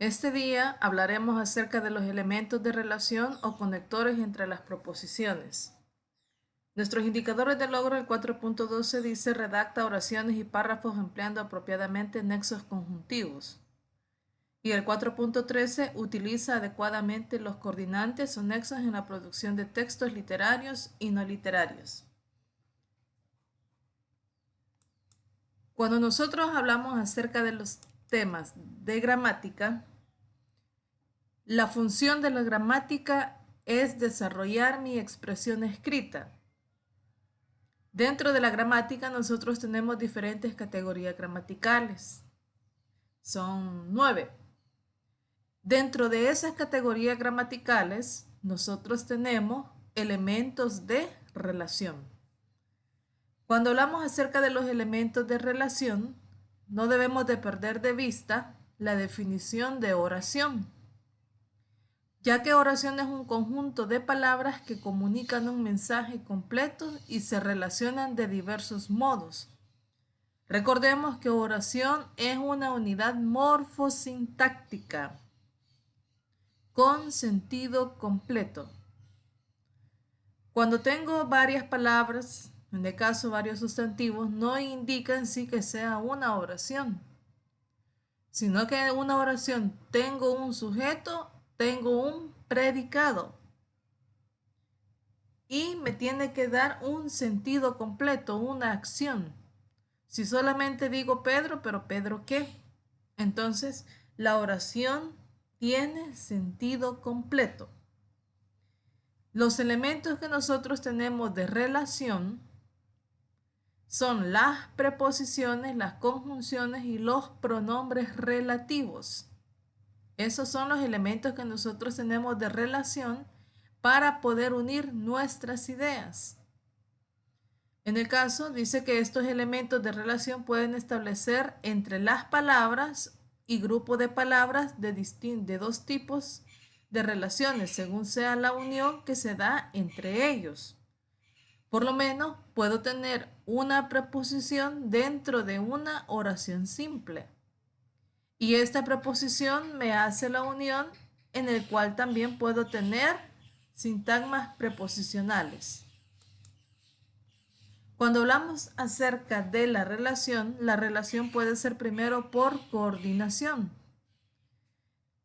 Este día hablaremos acerca de los elementos de relación o conectores entre las proposiciones. Nuestros indicadores de logro, el 4.12 dice redacta oraciones y párrafos empleando apropiadamente nexos conjuntivos. Y el 4.13 utiliza adecuadamente los coordinantes o nexos en la producción de textos literarios y no literarios. Cuando nosotros hablamos acerca de los temas de gramática, la función de la gramática es desarrollar mi expresión escrita. Dentro de la gramática nosotros tenemos diferentes categorías gramaticales. Son 9. Dentro de esas categorías gramaticales nosotros tenemos elementos de relación. Cuando hablamos acerca de los elementos de relación, no debemos de perder de vista la definición de oración, ya que oración es un conjunto de palabras que comunican un mensaje completo y se relacionan de diversos modos. Recordemos que oración es una unidad morfosintáctica con sentido completo. Cuando tengo varias palabras, en este caso varios sustantivos, no indica en sí que sea una oración, sino que en una oración tengo un sujeto, tengo un predicado y me tiene que dar un sentido completo, una acción. Si solamente digo Pedro, pero ¿Pedro qué? Entonces, la oración tiene sentido completo. Los elementos que nosotros tenemos de relación son las preposiciones, las conjunciones y los pronombres relativos. Esos son los elementos que nosotros tenemos de relación para poder unir nuestras ideas. En el caso, dice que estos elementos de relación pueden establecer entre las palabras y grupo de palabras de dos tipos de relaciones, según sea la unión que se da entre ellos. Por lo menos, puedo tener una preposición dentro de una oración simple. Y esta preposición me hace la unión en el cual también puedo tener sintagmas preposicionales. Cuando hablamos acerca de la relación puede ser primero por coordinación.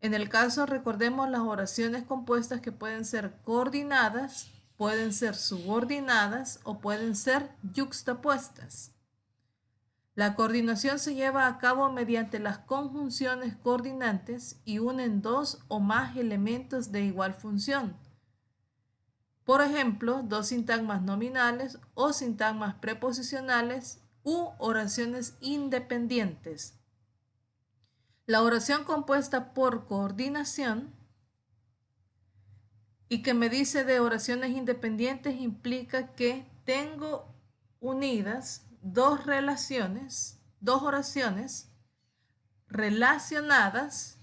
En el caso, recordemos las oraciones compuestas que pueden ser coordinadas, pueden ser subordinadas o pueden ser yuxtapuestas. La coordinación se lleva a cabo mediante las conjunciones coordinantes y unen dos o más elementos de igual función. Por ejemplo, dos sintagmas nominales o sintagmas preposicionales u oraciones independientes. La oración compuesta por coordinación y que me dice de oraciones independientes implica que tengo unidas dos oraciones relacionadas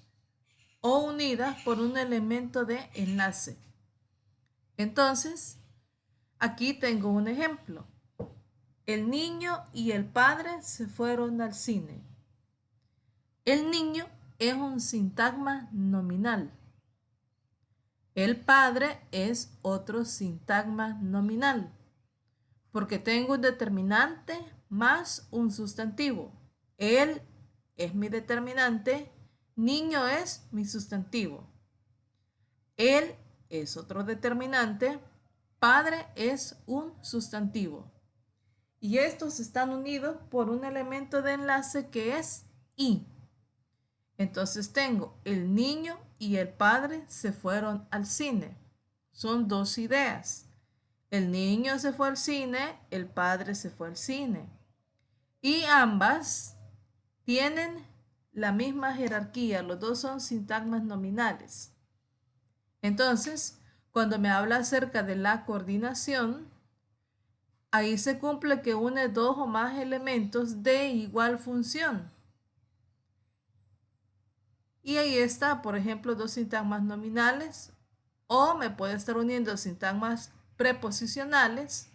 o unidas por un elemento de enlace. Entonces, aquí tengo un ejemplo. El niño y el padre se fueron al cine. El niño es un sintagma nominal. El padre es otro sintagma nominal, porque tengo un determinante más un sustantivo. Él es mi determinante, niño es mi sustantivo. Él es otro determinante, padre es un sustantivo. Y estos están unidos por un elemento de enlace que es y. Entonces tengo el niño y el padre se fueron al cine. Son dos ideas. El niño se fue al cine, el padre se fue al cine. Y ambas tienen la misma jerarquía, los dos son sintagmas nominales. Entonces, cuando me habla acerca de la coordinación, ahí se cumple que une dos o más elementos de igual función. Y ahí está, por ejemplo, dos sintagmas nominales, o me puede estar uniendo sintagmas preposicionales,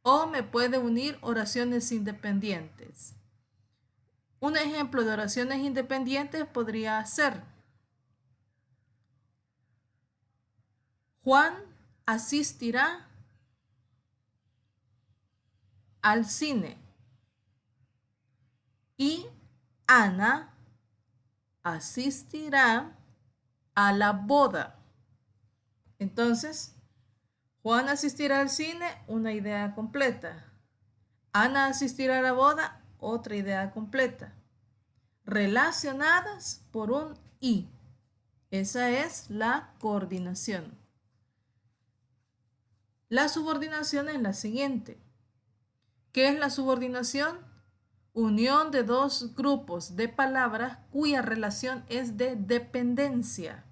o me puede unir oraciones independientes. Un ejemplo de oraciones independientes podría ser: Juan asistirá al cine y Ana asistirá a la boda. Entonces, Juan asistirá al cine, una idea completa. Ana asistirá a la boda, otra idea completa. Relacionadas por un y. Esa es la coordinación. La subordinación es la siguiente. ¿Qué es la subordinación? Unión de dos grupos de palabras cuya relación es de dependencia.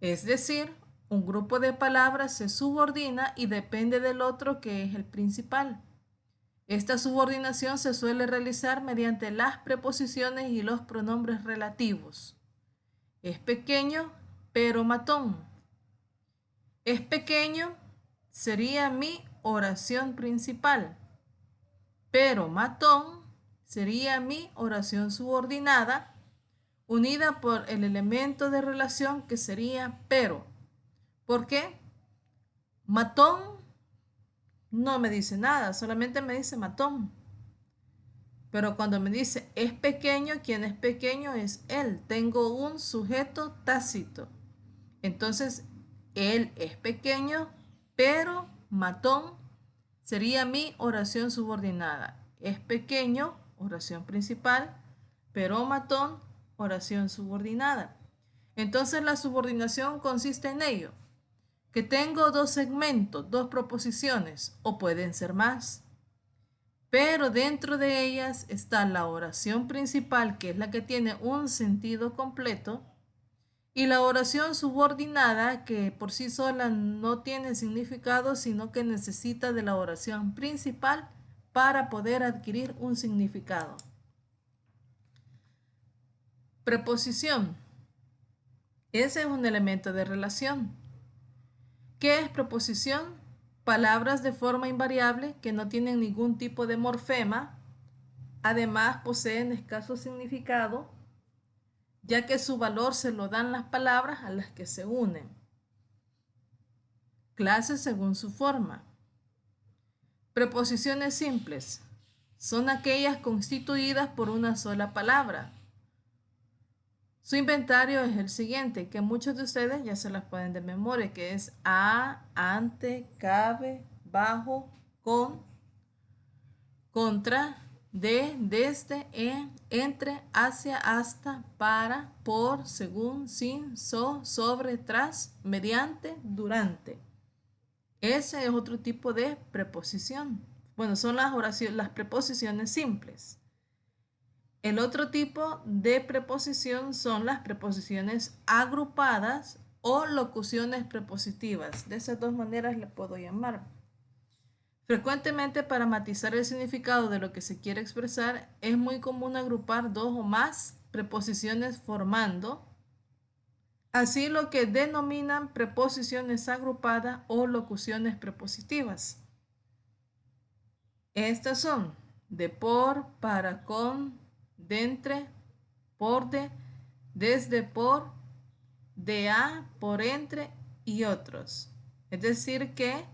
Es decir, un grupo de palabras se subordina y depende del otro que es el principal. Esta subordinación se suele realizar mediante las preposiciones y los pronombres relativos. Es pequeño, pero matón. Es pequeño sería mi oración principal, pero matón sería mi oración subordinada, unida por el elemento de relación que sería pero. ¿Por qué? Matón no me dice nada, solamente me dice matón. Pero cuando me dice es pequeño, quien es pequeño es él. Tengo un sujeto tácito. Entonces, él es pequeño, pero matón sería mi oración subordinada. Es pequeño, oración principal, pero matón, oración subordinada. Entonces, la subordinación consiste en ello, que tengo dos segmentos, dos proposiciones, o pueden ser más. Pero dentro de ellas está la oración principal, que es la que tiene un sentido completo, y la oración subordinada, que por sí sola no tiene significado, sino que necesita de la oración principal para poder adquirir un significado. Preposición. Ese es un elemento de relación. ¿Qué es preposición? Palabras de forma invariable que no tienen ningún tipo de morfema. Además, poseen escaso significado, ya que su valor se lo dan las palabras a las que se unen. Clases según su forma. Preposiciones simples. Son aquellas constituidas por una sola palabra. Su inventario es el siguiente, que muchos de ustedes ya se las pueden de memoria, que es a, ante, cabe, bajo, con, contra, de, desde, en, entre, hacia, hasta, para, por, según, sin, sobre, tras, mediante, durante. Ese es otro tipo de preposición. Bueno, son las preposiciones simples. El otro tipo de preposición son las preposiciones agrupadas o locuciones prepositivas. De esas dos maneras le puedo llamar. Frecuentemente, para matizar el significado de lo que se quiere expresar, es muy común agrupar dos o más preposiciones formando así lo que denominan preposiciones agrupadas o locuciones prepositivas. Estas son de por, para, con, de entre, por de, desde por, de a, por entre y otros. Es decir que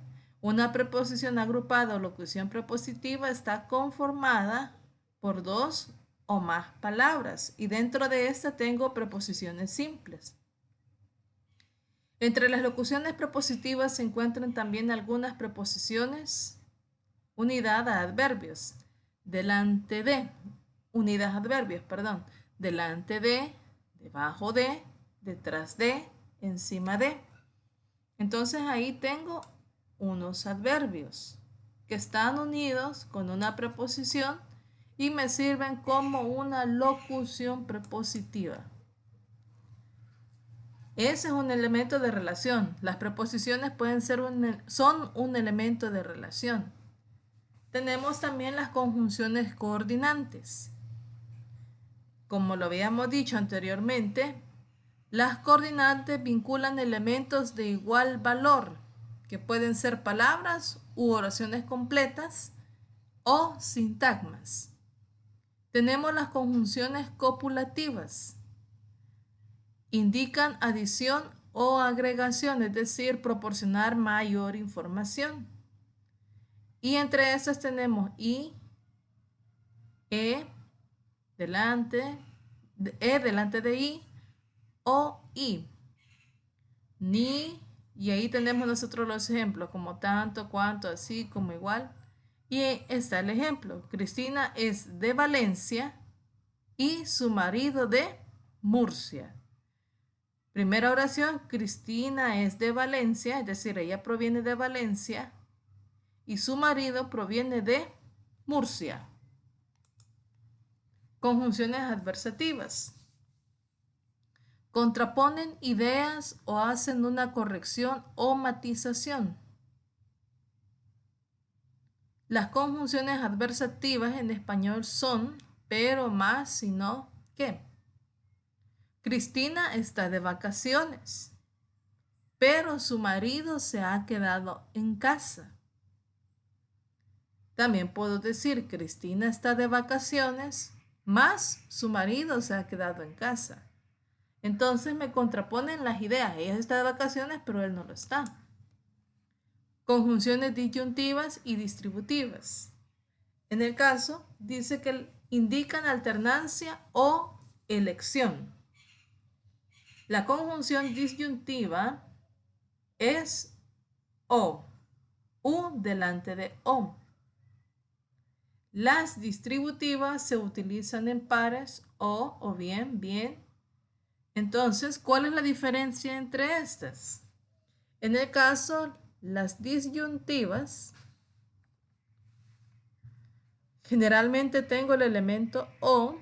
una preposición agrupada o locución prepositiva está conformada por dos o más palabras y dentro de esta tengo preposiciones simples. Entre las locuciones prepositivas se encuentran también algunas preposiciones unidad a adverbios, delante de, unidas a adverbios, perdón, delante de, debajo de, detrás de, encima de. Entonces ahí tengo unos adverbios que están unidos con una preposición y me sirven como una locución prepositiva. Ese es un elemento de relación. Las preposiciones son un elemento de relación. Tenemos también las conjunciones coordinantes. Como lo habíamos dicho anteriormente, las coordinantes vinculan elementos de igual valor, que pueden ser palabras u oraciones completas o sintagmas. Tenemos las conjunciones copulativas. Indican adición o agregación, es decir, proporcionar mayor información. Y entre estas tenemos y, delante de i, o y, ni, y ahí tenemos nosotros los ejemplos como tanto, cuanto, así, como igual. Y está el ejemplo. Cristina es de Valencia y su marido de Murcia. Primera oración, Cristina es de Valencia, es decir, ella proviene de Valencia y su marido proviene de Murcia. Conjunciones adversativas. Contraponen ideas o hacen una corrección o matización. Las conjunciones adversativas en español son pero, más, sino, que. Cristina está de vacaciones, pero su marido se ha quedado en casa. También puedo decir, Cristina está de vacaciones, más su marido se ha quedado en casa. Entonces me contraponen las ideas. Ella está de vacaciones, pero él no lo está. Conjunciones disyuntivas y distributivas. En el caso, dice que indican alternancia o elección. La conjunción disyuntiva es o, u delante de o. Las distributivas se utilizan en pares o bien, bien. Entonces, ¿cuál es la diferencia entre estas? En el caso, las disyuntivas, generalmente tengo el elemento o,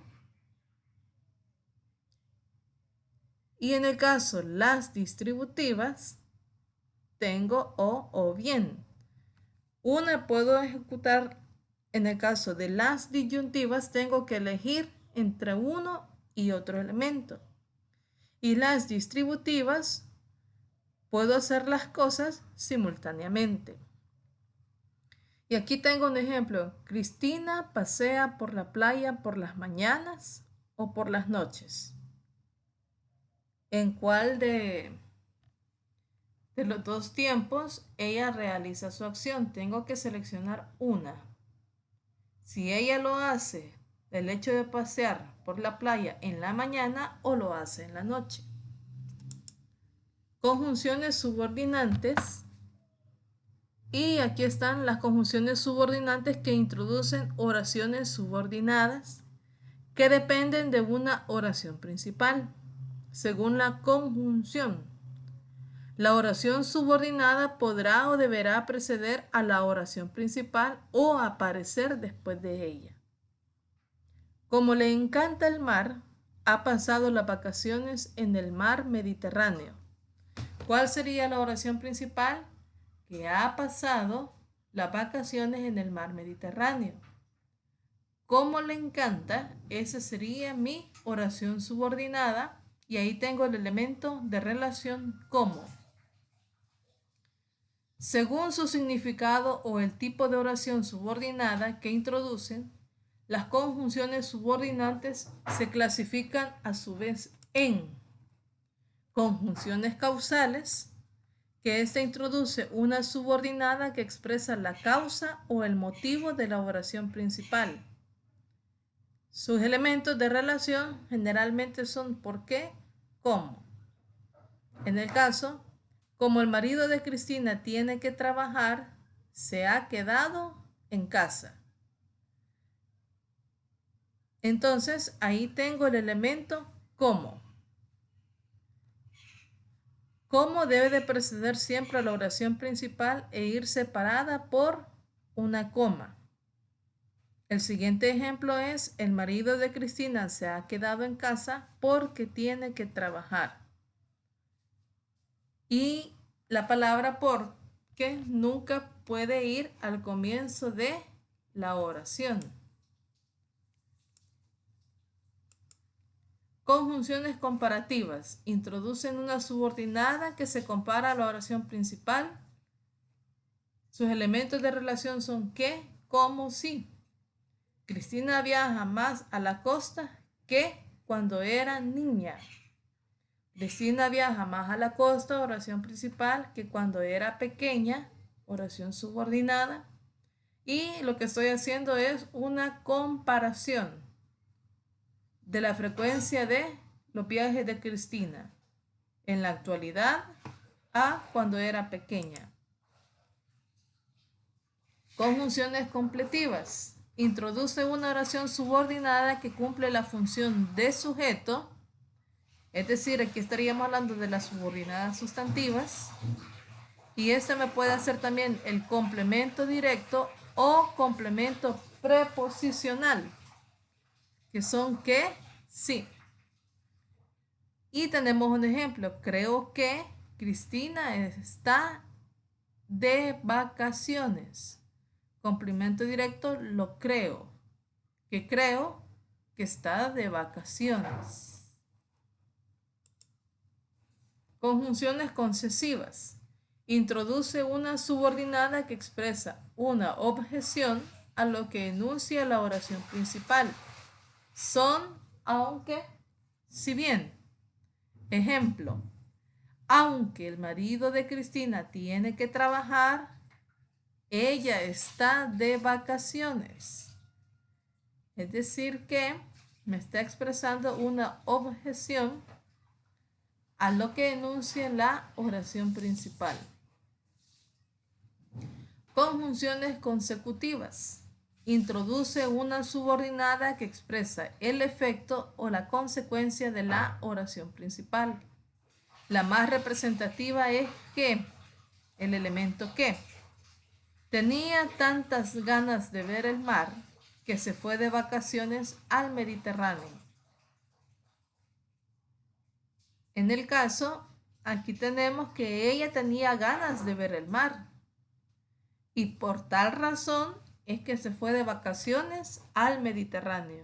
y en el caso, las distributivas, tengo o bien. Una puedo ejecutar, en el caso de las disyuntivas, tengo que elegir entre uno y otro elemento. Y las distributivas, puedo hacer las cosas simultáneamente. Y aquí tengo un ejemplo. Cristina pasea por la playa por las mañanas o por las noches. ¿En cuál de los dos tiempos ella realiza su acción? Tengo que seleccionar una. Si ella lo hace, el hecho de pasear por la playa en la mañana o lo hace en la noche. Conjunciones subordinantes. Y aquí están las conjunciones subordinantes que introducen oraciones subordinadas que dependen de una oración principal, según la conjunción. La oración subordinada podrá o deberá preceder a la oración principal o aparecer después de ella. Como le encanta el mar, ha pasado las vacaciones en el mar Mediterráneo. ¿Cuál sería la oración principal? Que ha pasado las vacaciones en el mar Mediterráneo. Como le encanta, esa sería mi oración subordinada y ahí tengo el elemento de relación como. Según su significado o el tipo de oración subordinada que introducen, las conjunciones subordinantes se clasifican a su vez en conjunciones causales, que ésta introduce una subordinada que expresa la causa o el motivo de la oración principal. Sus elementos de relación generalmente son por qué, cómo. En el caso, como el marido de Cristina tiene que trabajar, se ha quedado en casa. Entonces, ahí tengo el elemento cómo. Cómo debe de preceder siempre a la oración principal e ir separada por una coma. El siguiente ejemplo es, el marido de Cristina se ha quedado en casa porque tiene que trabajar. Y la palabra por que nunca puede ir al comienzo de la oración. Conjunciones comparativas. Introducen una subordinada que se compara a la oración principal. Sus elementos de relación son que, cómo, sí. Cristina viaja más a la costa que cuando era niña. Cristina viaja más a la costa, oración principal, que cuando era pequeña, oración subordinada. Y lo que estoy haciendo es una comparación de la frecuencia de los viajes de Cristina en la actualidad a cuando era pequeña. Conjunciones completivas. Introduce una oración subordinada que cumple la función de sujeto. Es decir, aquí estaríamos hablando de las subordinadas sustantivas. Y este me puede hacer también el complemento directo o complemento preposicional. Que son que, sí. Y tenemos un ejemplo. Creo que Cristina está de vacaciones. Complemento directo, lo creo. Que creo que está de vacaciones. Conjunciones concesivas. Introduce una subordinada que expresa una objeción a lo que enuncia la oración principal. Son, aunque, si bien. Ejemplo. Aunque el marido de Cristina tiene que trabajar, ella está de vacaciones. Es decir que me está expresando una objeción a lo que enuncia la oración principal. Conjunciones consecutivas. Introduce una subordinada que expresa el efecto o la consecuencia de la oración principal. La más representativa es que, el elemento que. Tenía tantas ganas de ver el mar que se fue de vacaciones al Mediterráneo. En el caso, aquí tenemos que ella tenía ganas de ver el mar. Y por tal razón es que se fue de vacaciones al Mediterráneo.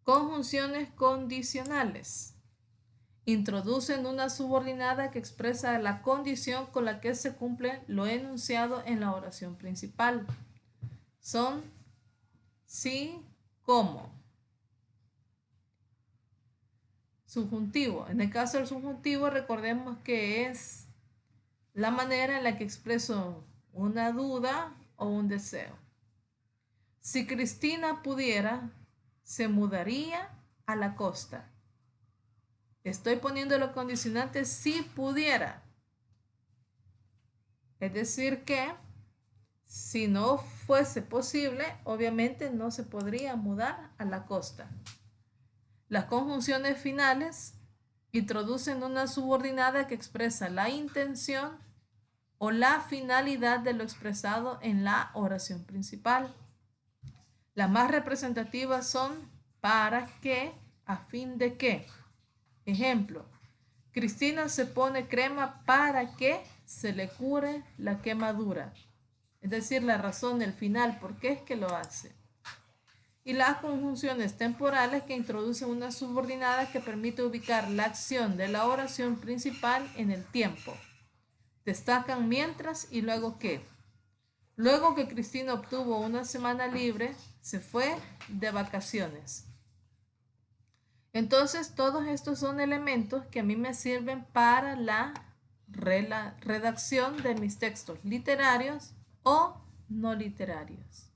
Conjunciones condicionales. Introducen una subordinada que expresa la condición con la que se cumple lo enunciado en la oración principal. Son sí, como. Subjuntivo. En el caso del subjuntivo, recordemos que es la manera en la que expreso una duda o un deseo. Si Cristina pudiera, se mudaría a la costa. Estoy poniendo los condicionantes si pudiera. Es decir que si no fuese posible, obviamente no se podría mudar a la costa. Las conjunciones finales introducen una subordinada que expresa la intención o la finalidad de lo expresado en la oración principal. Las más representativas son para que, a fin de que. Ejemplo, Cristina se pone crema para que se le cure la quemadura. Es decir, la razón del final, por qué es que lo hace. Y las conjunciones temporales que introducen una subordinada que permite ubicar la acción de la oración principal en el tiempo. Destacan mientras y luego que. Luego que Cristina obtuvo una semana libre, se fue de vacaciones. Entonces, todos estos son elementos que a mí me sirven para la redacción de mis textos literarios o no literarios.